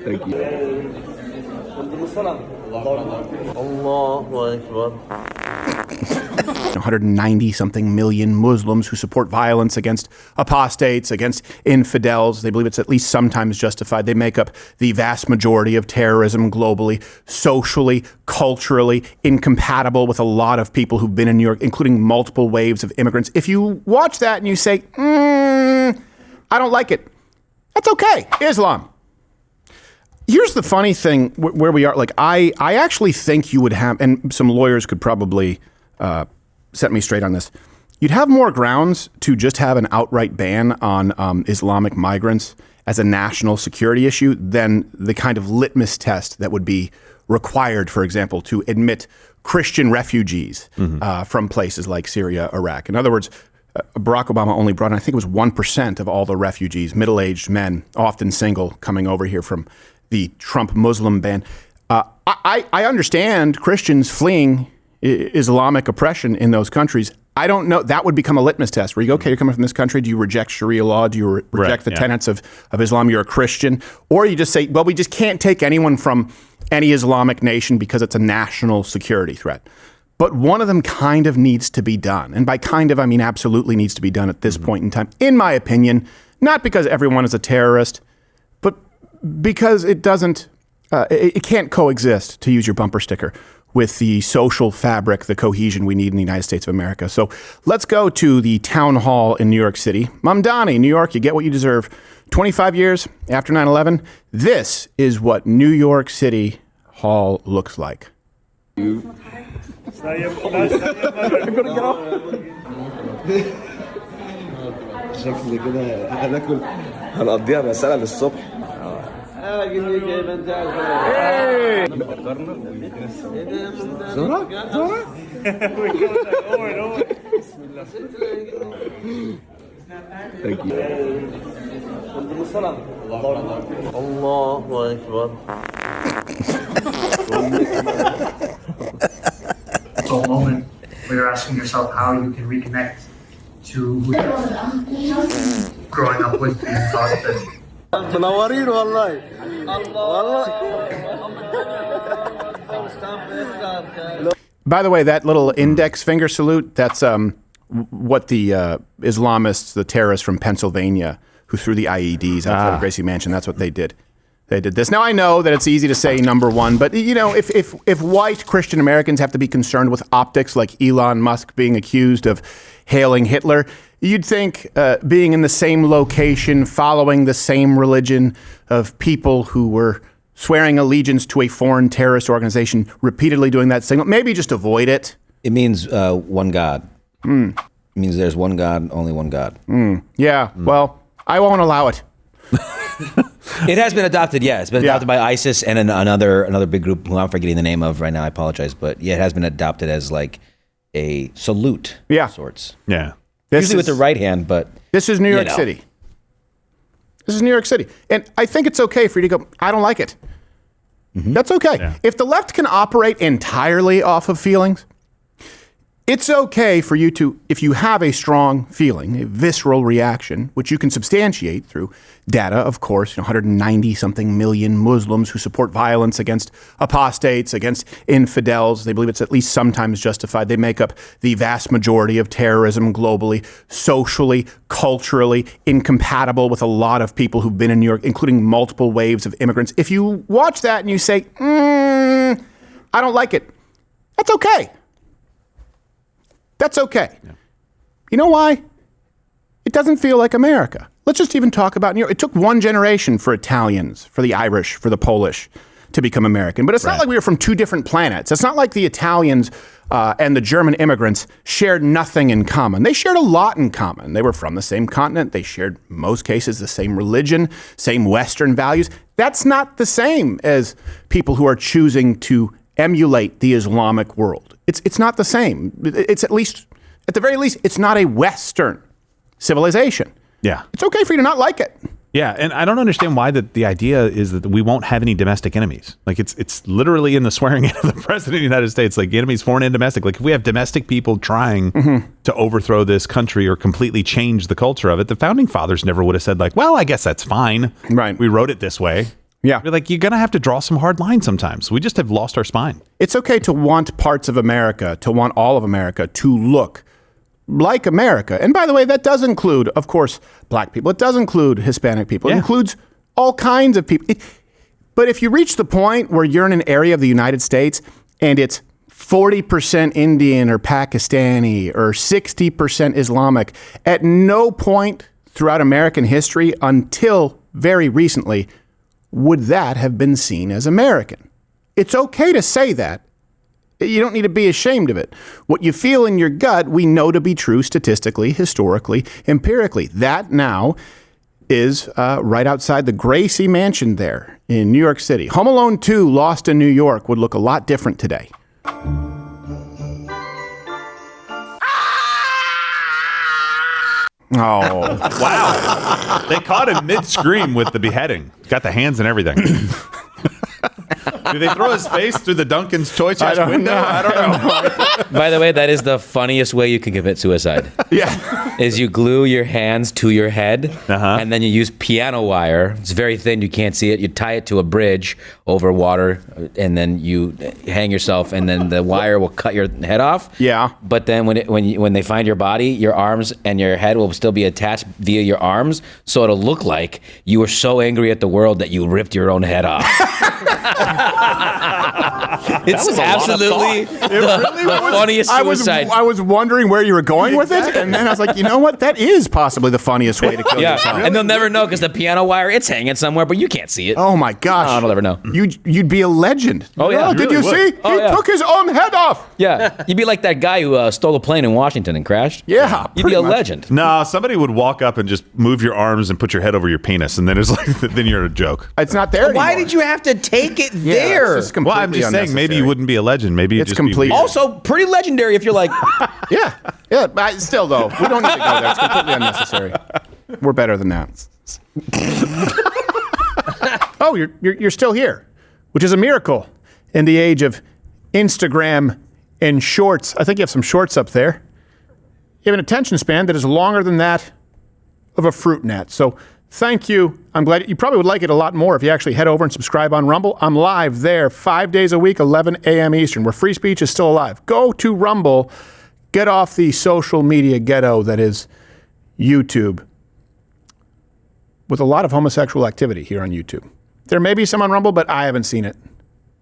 Thank you. 190 something million Muslims who support violence against apostates, against infidels. They believe it's at least sometimes justified. They make up the vast majority of terrorism globally, socially, culturally, incompatible with a lot of people who've been in New York, including multiple waves of immigrants. If you watch that and you say, I don't like it, that's okay. Islam. Here's the funny thing where we are. Like, I actually think you would have, and some lawyers could probably set me straight on this. You'd have more grounds to just have an outright ban on Islamic migrants as a national security issue than the kind of litmus test that would be required, for example, to admit Christian refugees from places like Syria, Iraq. In other words, Barack Obama only brought in, I think it was 1% of all the refugees, middle-aged men, often single, coming over here from the Trump Muslim ban. I understand Christians fleeing Islamic oppression in those countries. I don't know. That would become a litmus test where you go, okay, you're coming from this country. Do you reject Sharia law? Do you reject the tenets of Islam? You're a Christian. Or you just say, well, we just can't take anyone from any Islamic nation because it's a national security threat. But one of them kind of needs to be done. And by kind of, I mean absolutely needs to be done at this point in time, in my opinion, not because everyone is a terrorist, but because it doesn't, it can't coexist, to use your bumper sticker, with the social fabric, the cohesion we need in the United States of America. So let's go to the town hall in New York City. Mam-dummy, New York, you get what you deserve. 25 years after 9/11, this is what New York City Hall looks like. شكل كده هناكل هنقضيها مسألة للصبح. زورا زورا Thank you. الله أكبر. So a moment where you're asking yourself how you can reconnect to growing up with being taught that منورين والله والله. By the way, that little index finger salute, that's what the Islamists, the terrorists from Pennsylvania who threw the IEDs outside of Gracie Mansion, that's what they did. They did this. Now, I know that it's easy to say number one, but, you know, if white Christian Americans have to be concerned with optics like Elon Musk being accused of hailing Hitler, you'd think being in the same location, following the same religion of people who were swearing allegiance to a foreign terrorist organization, repeatedly doing that signal, maybe just avoid it. It means one God. It means there's one God, only one God. Yeah, well, I won't allow it. It has been adopted, yeah. It's been adopted by ISIS and another big group who I'm forgetting the name of right now. I apologize. But yeah, it has been adopted as like a salute of sorts. Yeah. Usually with the right hand, but... This is New York City. This is New York City. And I think it's okay for you to go, I don't like it. That's okay. Yeah. If the left can operate entirely off of feelings, it's okay for you to, if you have a strong feeling, a visceral reaction, which you can substantiate through data, of course, 190 something million Muslims who support violence against apostates, against infidels. They believe it's at least sometimes justified. They make up the vast majority of terrorism globally, socially, culturally, incompatible with a lot of people who've been in New York, including multiple waves of immigrants. If you watch that and you say, I don't like it, that's okay. That's okay. Yeah. You know why? It doesn't feel like America. Let's just even talk about New York. It took one generation for Italians, for the Irish, for the Polish to become American. But it's not like we were from two different planets. It's not like the Italians and the German immigrants shared nothing in common. They shared a lot in common. They were from the same continent. They shared, in most cases, the same religion, same Western values. That's not the same as people who are choosing to emulate the Islamic world. It's not the same. It's at the very least, it's not a Western civilization. Yeah. It's okay for you to not like it. Yeah, and I don't understand why the idea is that we won't have any domestic enemies. Like it's literally in the swearing in of the president of the United States, like enemies foreign and domestic. Like if we have domestic people trying to overthrow this country or completely change the culture of it, the founding fathers never would have said like, well, I guess that's fine. Right. We wrote it this way. Yeah. You're like, you're going to have to draw some hard lines sometimes. We just have lost our spine. It's okay to want parts of America, to want all of America to look like America. And by the way, that does include, of course, black people. It does include Hispanic people. It includes all kinds of people. But if you reach the point where you're in an area of the United States and it's 40% Indian or Pakistani or 60% Islamic, at no point throughout American history until very recently would that have been seen as American. It's okay to say that. You don't need to be ashamed of it. What you feel in your gut, we know to be true statistically, historically, empirically. That now is right outside the Gracie Mansion there in New York City. Home Alone 2, Lost in New York, would look a lot different today. Oh, wow. They caught him mid-scream with the beheading. Got the hands and everything. Did they throw his face through the Duncan's toy chest window? I don't know. By the way, that is the funniest way you can commit suicide. Yeah. Is you glue your hands to your head, and then you use piano wire. It's very thin, you can't see it. You tie it to a bridge over water, and then you hang yourself, and then the wire will cut your head off. Yeah. But then when they find your body, your arms and your head will still be attached via your arms, so it'll look like you were so angry at the world that you ripped your own head off. It's absolutely the funniest suicide. I was wondering where you were going with it, and then I was like, you know what? That is possibly the funniest way to kill yourself. And they'll never know because the piano wire, it's hanging somewhere, but you can't see it. Oh my gosh! I'll never know. You'd be a legend. Oh yeah, did you see? He took his own head off. Yeah, you'd be like that guy who stole a plane in Washington and crashed. Yeah, you'd be a legend. No, somebody would walk up and just move your arms and put your head over your penis, and then it's like, then you're a joke. It's not there anymore. Why did you have to take it there? Well, I'm just saying, maybe you wouldn't be a legend. Maybe it's just complete. Also, pretty legendary if you're like. Yeah. But still, though, we don't need to go there. It's completely unnecessary. We're better than that. Oh, you're still here, which is a miracle in the age of Instagram and shorts. I think you have some shorts up there. You have an attention span that is longer than that of a fruit gnat. So thank you. I'm glad you probably would like it a lot more if you actually head over and subscribe on Rumble. I'm live there 5 days a week, 11 a.m. Eastern, where free speech is still alive. Go to Rumble. Get off the social media ghetto that is YouTube, with a lot of homosexual activity here on YouTube. There may be some on Rumble, but I haven't seen it.